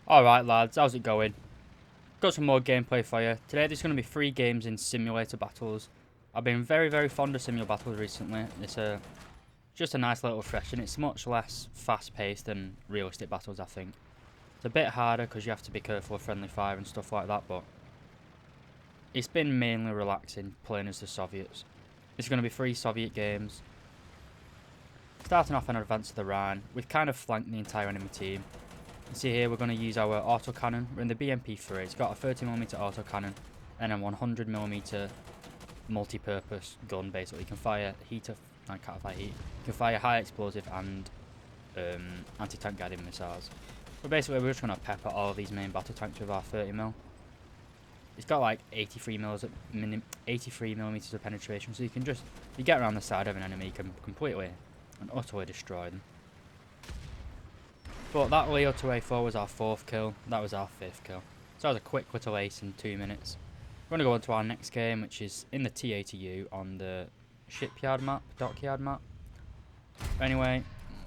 Alright lads, how's it going? Got some more gameplay for you. Today there's going to be 3 games in simulator battles. I've been very fond of simulator battles recently. It's just a nice little refresh and it's much less fast paced than realistic battles I think. It's a bit harder because you have to be careful of friendly fire and stuff like that, but it's been mainly relaxing playing as the Soviets. It's going to be 3 Soviet games. Starting off on Advance to the Rhine, we've kind of flanked the entire enemy team. You see here we're going to use our autocannon. We're in the BMP3. It's got a 30mm autocannon and a 100mm multi-purpose gun. Basically, you can fire heat. I can't fire heat. You can fire high explosive and anti-tank guided missiles. But basically, we're just going to pepper all of these main battle tanks with our 30mm. It's got like 83mm of penetration, so you can just you get around the side of an enemy, you can completely and utterly destroy them. But that Leo 2A4 was our 4th kill, that was our 5th kill. So that was a quick little ace in 2 minutes. We're going to go on to our next game, which is in the T80U on the shipyard map, dockyard map. But anyway,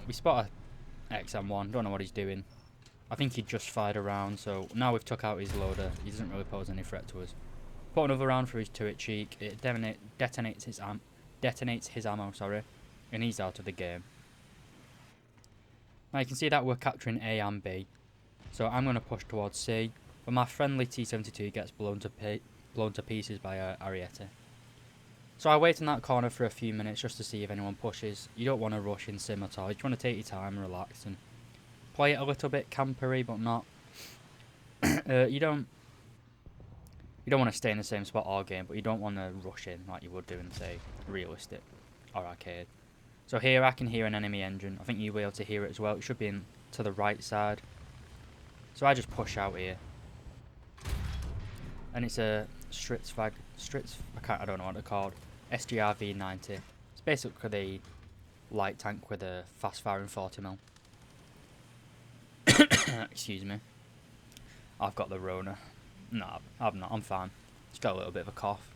we spot a XM1, don't know what he's doing. I think he just fired a round, so now we've took out his loader, he doesn't really pose any threat to us. Put another round for his turret cheek, it detonates his ammo, sorry, and he's out of the game. Now you can see that we're capturing A and B, so I'm going to push towards C, but my friendly T-72 gets blown to pieces by Ariete. So I wait in that corner for a few minutes just to see if anyone pushes. You don't want to rush in sim at all, you just want to take your time and relax and play it a little bit campery, but not. You don't want to stay in the same spot all game, but you don't want to rush in like you would do in, say, realistic or arcade. So here I can hear an enemy engine. I think you'll be able to hear it as well. It should be to the right side. So I just push out here. And it's a I don't know what they're called. SGRV-90. It's basically the light tank with a fast firing 40mm. Excuse me. I've got the Rona. No, I'm not. I'm fine. Just got a little bit of a cough.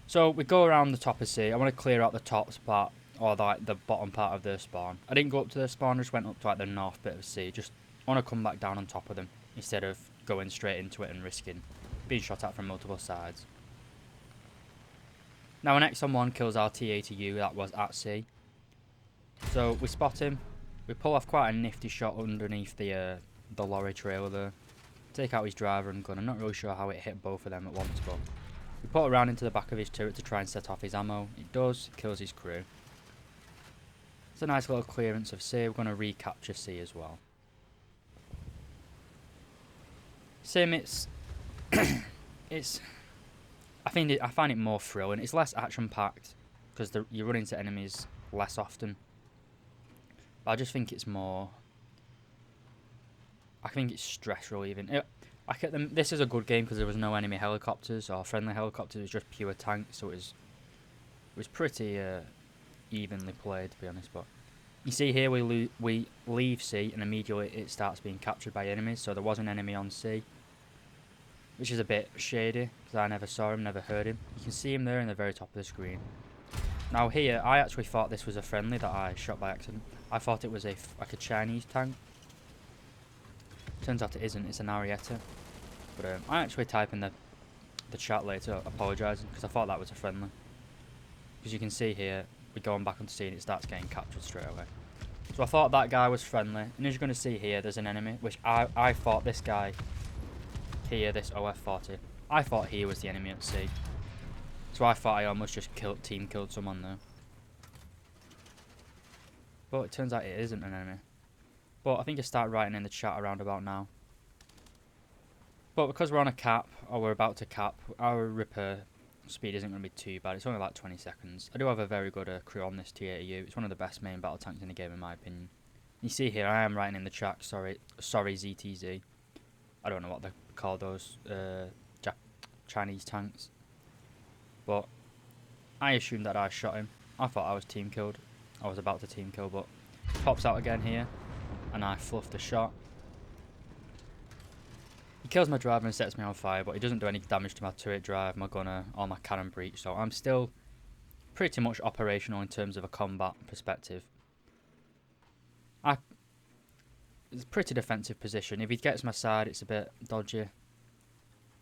So we go around the top of C. I want to clear out the top part, or the bottom part of the spawn. I didn't go up to the spawn, I just went up to like the north bit of C. Just want to come back down on top of them instead of going straight into it and risking being shot at from multiple sides. Now an XM1 kills our T80U that was at C. So we spot him. We pull off quite a nifty shot underneath the lorry trailer there. Take out his driver and gun. I'm not really sure how it hit both of them at once, but we put a round into the back of his turret to try and set off his ammo. It does, kills his crew. It's a nice little clearance of C. We're going to recapture C as well. Sim, it's I find it more thrilling. It's less action packed because you run into enemies less often. But I just think it's more. I think it's stress relieving. This is a good game because there was no enemy helicopters or friendly helicopters. It was just pure tanks, so it was pretty evenly played, to be honest. But you see here we leave C and immediately it starts being captured by enemies. So there was an enemy on C, which is a bit shady because I never saw him, never heard him. You can see him there in the very top of the screen. Now here, I actually thought this was a friendly that I shot by accident. I thought it was like a Chinese tank. Turns out it isn't, it's an Ariete. But I actually type in the chat later apologising because I thought that was a friendly. Because you can see here, we're going back onto C and it starts getting captured straight away. So I thought that guy was friendly. And as you're going to see here, there's an enemy, which I thought this guy here, this OF-40, I thought he was the enemy at C. So I thought I almost just team killed someone there. But it turns out it isn't an enemy. But I think I start writing in the chat around about now. But because we're on a cap, or we're about to cap, our repair speed isn't going to be too bad. It's only like 20 seconds. I do have a very good crew on this T80U. It's one of the best main battle tanks in the game in my opinion. You see here, I am writing in the chat, sorry ZTZ. I don't know what they call those Chinese tanks. But I assumed that I shot him. I thought I was team killed. I was about to team kill, but pops out again here. And I fluff the shot. He kills my driver and sets me on fire, but he doesn't do any damage to my turret drive, my gunner, or my cannon breach. So I'm still pretty much operational in terms of a combat perspective. it's a pretty defensive position. If he gets my side, it's a bit dodgy.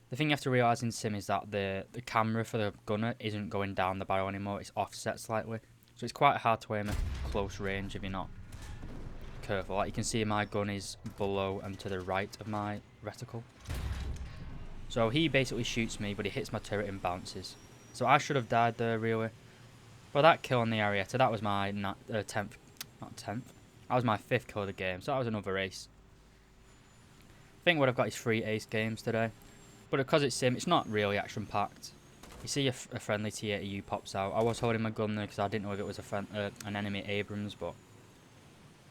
The thing you have to realise in sim is that the camera for the gunner isn't going down the barrel anymore, it's offset slightly. So it's quite hard to aim at close range if you're not careful. Like you can see my gun is below and to the right of my reticle. So he basically shoots me, but he hits my turret and bounces. So I should have died there really. But that kill on the Arietta, that was my 10th, not 10th. That was my 5th kill of the game, so that was another ace. I think what I've got is 3 ace games today. But because it's sim, it's not really action packed. You see a friendly T80U pops out. I was holding my gun there because I didn't know if it was an enemy Abrams, but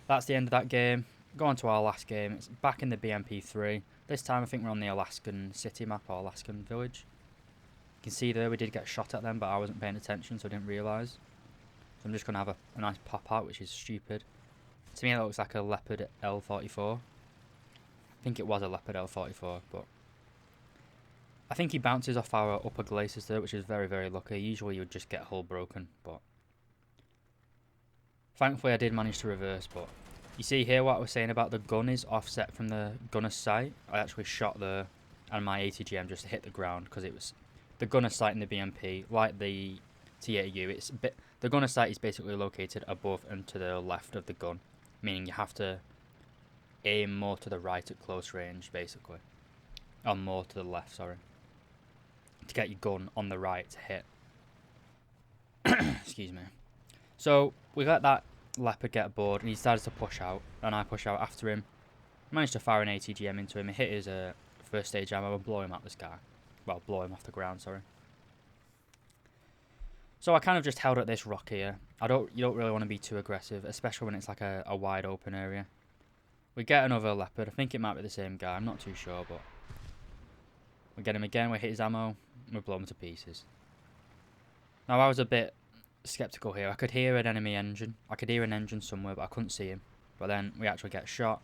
that's the end of that game. Go on to our last game. It's back in the BMP3. This time I think we're on the Alaskan city map or Alaskan village. You can see there we did get shot at them, but I wasn't paying attention, so I didn't realise. So I'm just going to have a nice pop out, which is stupid. To me, it looks like a Leopard L44. I think it was a Leopard L44, but I think he bounces off our upper glacis there, which is very, very lucky. Usually you would just get hull broken, but thankfully I did manage to reverse. But you see here what I was saying about the gun is offset from the gunner's sight. I actually shot there, and my ATGM just hit the ground because it was the gunner's sight in the BMP, like the T80U. It's a bit. The gunner's sight is basically located above and to the left of the gun, meaning you have to aim more to the right at close range, basically, or more to the left. Sorry. To get your gun on the right to hit. Excuse me. So we let that leopard get aboard and he started to push out, and I push out after him. Managed to fire an ATGM into him. He hit his first stage ammo and blow him out the sky. Well, blow him off the ground, sorry. So I kind of just held at this rock here. You don't really want to be too aggressive, especially when it's like a wide open area. We get another leopard. I think it might be the same guy. I'm not too sure, but we get him again. We hit his ammo. We blow him to pieces. Now I was a bit skeptical here. I could hear an enemy engine. I could hear an engine somewhere, but I couldn't see him. But then we actually get shot.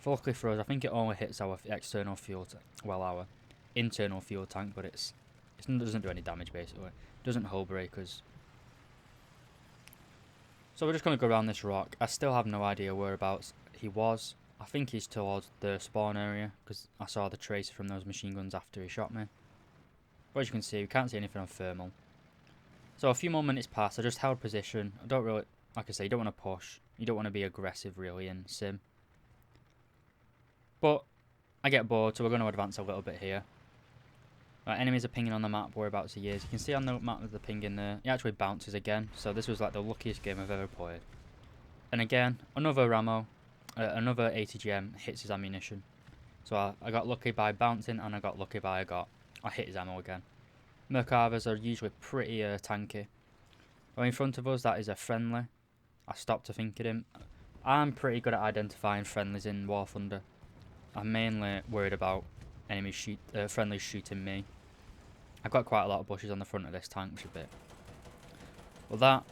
Luckily for us, I think it only hits our external fuel, our internal fuel tank, but it doesn't do any damage basically. It doesn't hull break us. So we're just going to go around this rock. I still have no idea whereabouts he was. I think he's towards the spawn area because I saw the tracer from those machine guns after he shot me. But as you can see, we can't see anything on thermal. So a few more minutes pass. I just held position. I don't really, like I say, you don't want to push. You don't want to be aggressive really in sim. But I get bored, so we're going to advance a little bit here. Enemies are pinging on the map whereabouts he is. You can see on the map with the ping in there. He actually bounces again. So this was like the luckiest game I've ever played. And again, another ammo, another ATGM hits his ammunition. So I got lucky by bouncing, and I got lucky by I hit his ammo again. Merkavas are usually pretty tanky. Well, in front of us, that is a friendly. I stopped to think of him. I'm pretty good at identifying friendlies in War Thunder. I'm mainly worried about friendlies shooting me. I've got quite a lot of bushes on the front of this tank, which is a bit. Well, that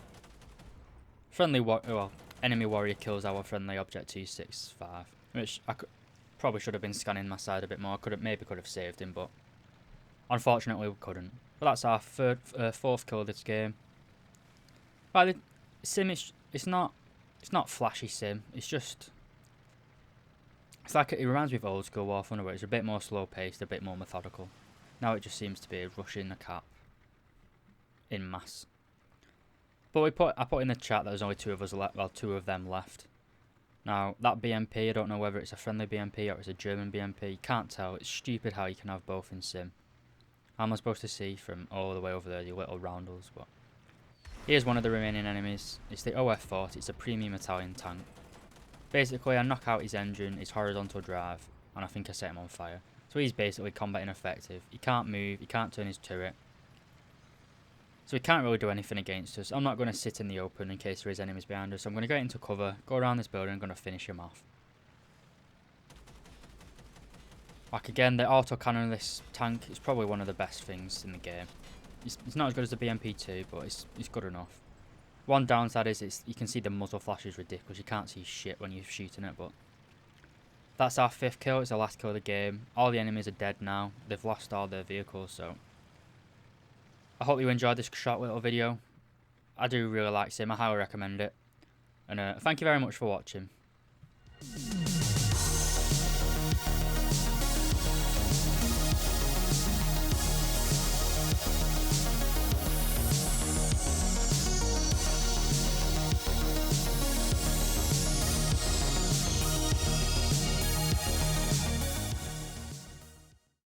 enemy warrior kills our friendly object 265, which probably should have been scanning my side a bit more. Maybe could have saved him, but unfortunately we couldn't. But that's our fourth kill of this game. But the sim it's not flashy sim. It reminds me of old school War Thunder, where it's a bit more slow paced, a bit more methodical. Now it just seems to be rushing the cap in mass. But I put in the chat that there's only two of us left. Well, two of them left. Now that BMP, I don't know whether it's a friendly BMP or it's a German BMP. You can't tell. It's stupid how you can have both in sim. How am I supposed to see from all the way over there, you little roundels? But here's one of the remaining enemies. It's the OF-40. It's a premium Italian tank. Basically, I knock out his engine, his horizontal drive, and I think I set him on fire. So he's basically combat ineffective. He can't move, he can't turn his turret. So he can't really do anything against us. I'm not going to sit in the open in case there is enemies behind us. So I'm going to get into cover, go around this building, and I'm going to finish him off. Like again, the autocannon of this tank is probably one of the best things in the game. It's not as good as the BMP2, but it's good enough. One downside is you can see the muzzle flash is ridiculous. You can't see shit when you're shooting it, but that's our 5th kill. It's the last kill of the game. All the enemies are dead now. They've lost all their vehicles, so I hope you enjoyed this short little video. I do really like Sim. I highly recommend it. And thank you very much for watching.